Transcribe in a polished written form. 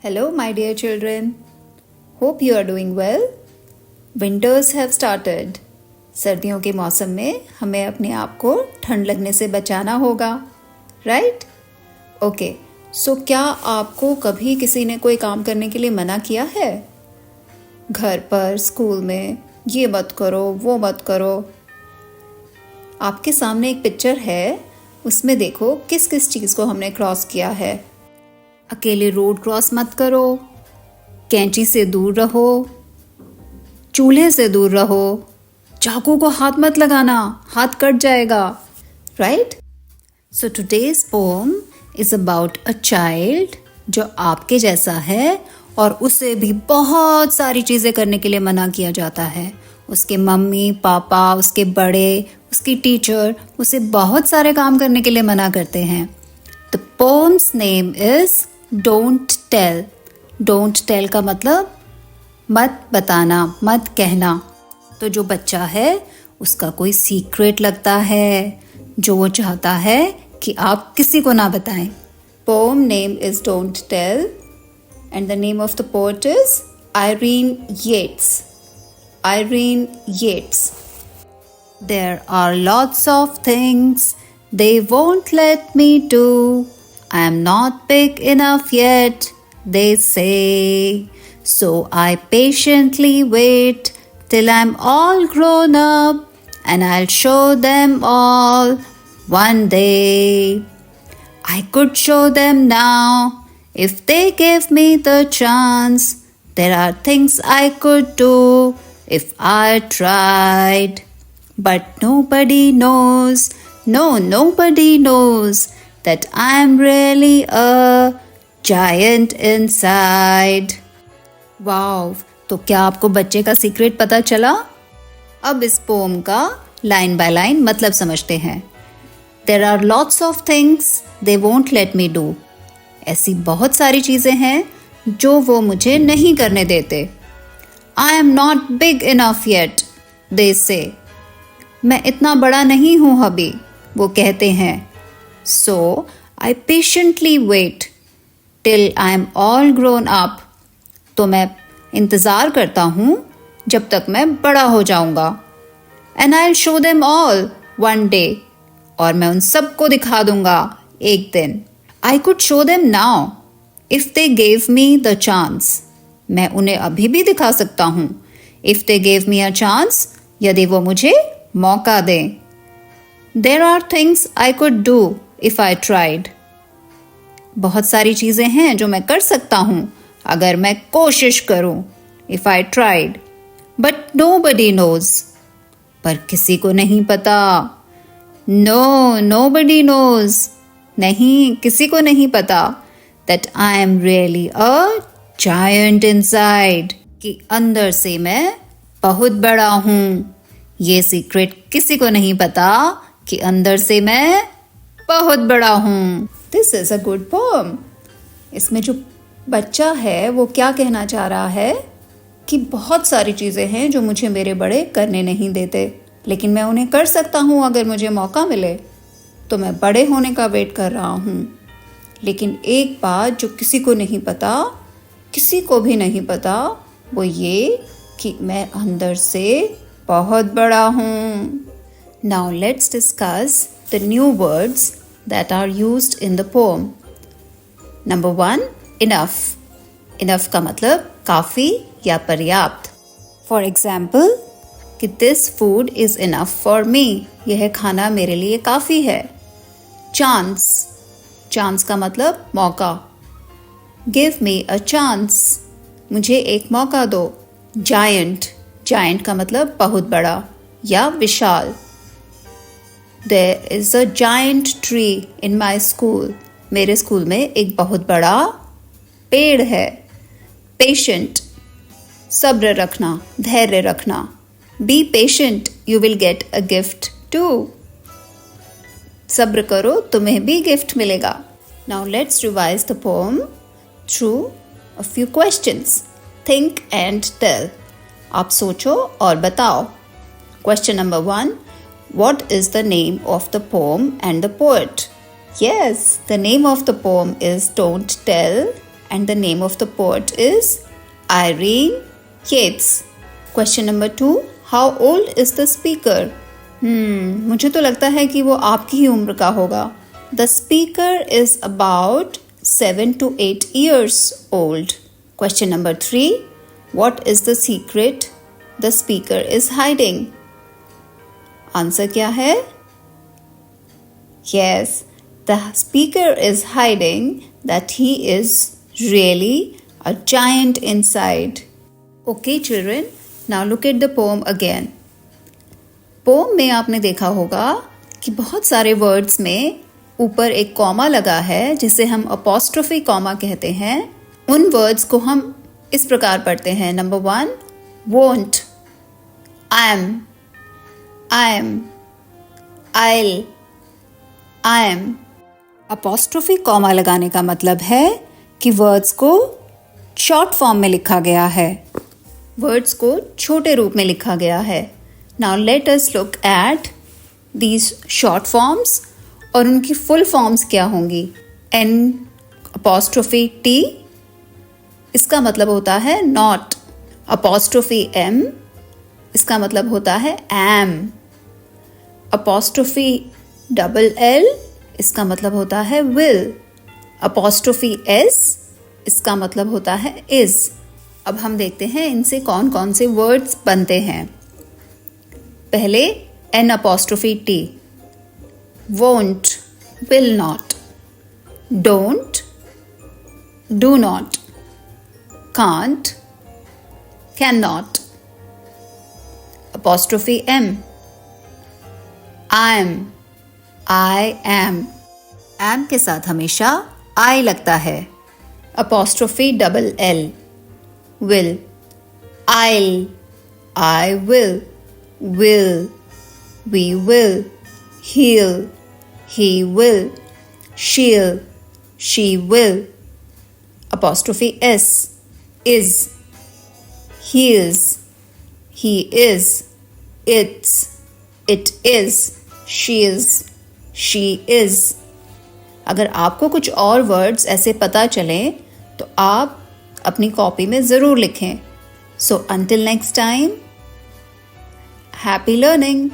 Hello, my dear children. Hope you are doing well. Winters have started. सर्दियों के मौसम में हमें अपने आप को ठंड लगने से बचाना होगा, राइट? ओके, सो क्या आपको कभी किसी ने कोई काम करने के लिए मना किया है? घर पर, स्कूल में, ये मत करो, वो मत करो. आपके सामने एक पिक्चर है, उसमें देखो किस किस चीज़ को हमने क्रॉस किया है. अकेले रोड क्रॉस मत करो, कैंची से दूर रहो, चूल्हे से दूर रहो, चाकू को हाथ मत लगाना, हाथ कट जाएगा, right? So today's poem is about a child जो आपके जैसा है और उसे भी बहुत सारी चीज़ें करने के लिए मना किया जाता है. उसके मम्मी पापा, उसके बड़े, उसकी टीचर उसे बहुत सारे काम करने के लिए मना करते हैं. The poem's name is don't tell. Don't tell का मतलब मत बताना, मत कहना. तो जो बच्चा है उसका कोई सीक्रेट लगता है जो वो चाहता है कि आप किसी को ना बताएं. Poem name is don't tell and the name of the poet is Irene Yates. Irene Yates. There are lots of things they won't let me do. I am not big enough yet, they say. So I patiently wait till I'm all grown up and I'll show them all one day. I could show them now if they gave me the chance. There are things I could do if I tried. But nobody knows, no, nobody knows that I'm really a giant inside. वाव, तो क्या आपको बच्चे का secret पता चला? अब इस pome का लाइन बाय लाइन मतलब समझते हैं. There are lots of things they won't let me do. ऐसी बहुत सारी चीज़ें हैं जो वो मुझे नहीं करने देते. I am not big enough yet, they say. मैं इतना बड़ा नहीं हूँ अभी, वो कहते हैं. So I patiently wait till I am all grown up. तो मैं इंतज़ार करता हूँ जब तक मैं बड़ा हो जाऊँगा. And I'll show them all one day. और मैं उन सबको दिखा दूँगा एक दिन. I could show them now if they gave me the chance. मैं उन्हें अभी भी दिखा सकता हूँ. If they gave me a chance, यदि वो मुझे मौका दें. There are things I could do if I tried. बहुत सारी चीज़ें हैं जो मैं कर सकता हूँ अगर मैं कोशिश करूँ. If I tried. But nobody knows. पर किसी को नहीं पता. No, nobody knows. नहीं, किसी को नहीं पता that I am really a giant inside. कि अंदर से मैं बहुत बड़ा हूँ. ये सीक्रेट किसी को नहीं पता कि अंदर से मैं बहुत बड़ा हूँ. This is a good poem. इसमें जो बच्चा है वो क्या कहना चाह रहा है कि बहुत सारी चीज़ें हैं जो मुझे मेरे बड़े करने नहीं देते, लेकिन मैं उन्हें कर सकता हूँ अगर मुझे मौका मिले. तो मैं बड़े होने का वेट कर रहा हूँ. लेकिन एक बात जो किसी को नहीं पता, किसी को भी नहीं पता, वो ये कि मैं अंदर से बहुत बड़ा हूँ. Now let's discuss the new words that are used in the poem. Number 1, enough. Enough का मतलब काफ़ी या पर्याप्त. फॉर एग्जाम्पल कि this food is enough for me. यह खाना मेरे लिए काफ़ी है. चांस. चांस का मतलब मौका. Give me a chance. मुझे एक मौका दो. जायंट. जायंट का मतलब बहुत बड़ा या विशाल. There is a giant tree in my school. मेरे स्कूल में एक बहुत बड़ा पेड़ है. पेशेंट. सब्र रखना, धैर्य रखना. Be patient, you will get a gift too. सब्र करो, तुम्हें भी गिफ्ट मिलेगा. Now let's revise the poem through a few questions. Think and tell. आप सोचो और बताओ. Question number 1, what is the name of the poem and the poet? Yes, the name of the poem is Don't Tell and the name of the poet is Irene Yates. Question number 2. How old is the speaker? मुझे तो लगता है कि वो आपकी ही उम्र का होगा. The speaker is about 7 to 8 years old. Question number 3. What is the secret the speaker is hiding? Answer क्या है? Yes, the speaker is hiding that he is really a giant inside. Okay, children, now look at the poem again. Poem में आपने देखा होगा कि बहुत सारे words में ऊपर एक कॉमा लगा है जिसे हम अपॉस्ट्रोफी कॉमा कहते हैं. उन वर्ड्स को हम इस प्रकार पढ़ते हैं. Number 1, won't, I am, I'll. Apostrophe comma लगाने का मतलब है कि वर्ड्स को शॉर्ट फॉर्म में लिखा गया है, वर्ड्स को छोटे रूप में लिखा गया है. Now let us look at these short forms और उनकी full forms क्या होंगी. N apostrophe T, इसका मतलब होता है not. Apostrophe M, इसका मतलब होता है am. Apostrophe double L, इसका मतलब होता है will. Apostrophe S, इसका मतलब होता है is. अब हम देखते हैं इनसे कौन कौन से वर्ड्स बनते हैं. पहले N apostrophe T, won't, will not, don't, do not, can't, cannot. Apostrophe M, I am. am के साथ हमेशा I लगता है. Apostrophe double L, will, I will, we will, he'll, he will, she'll, she will. Apostrophe S, is, his, he is, it's, it is, she is, she is. अगर आपको कुछ और words ऐसे पता चलें तो आप अपनी कॉपी में ज़रूर लिखें. So until next time, happy learning!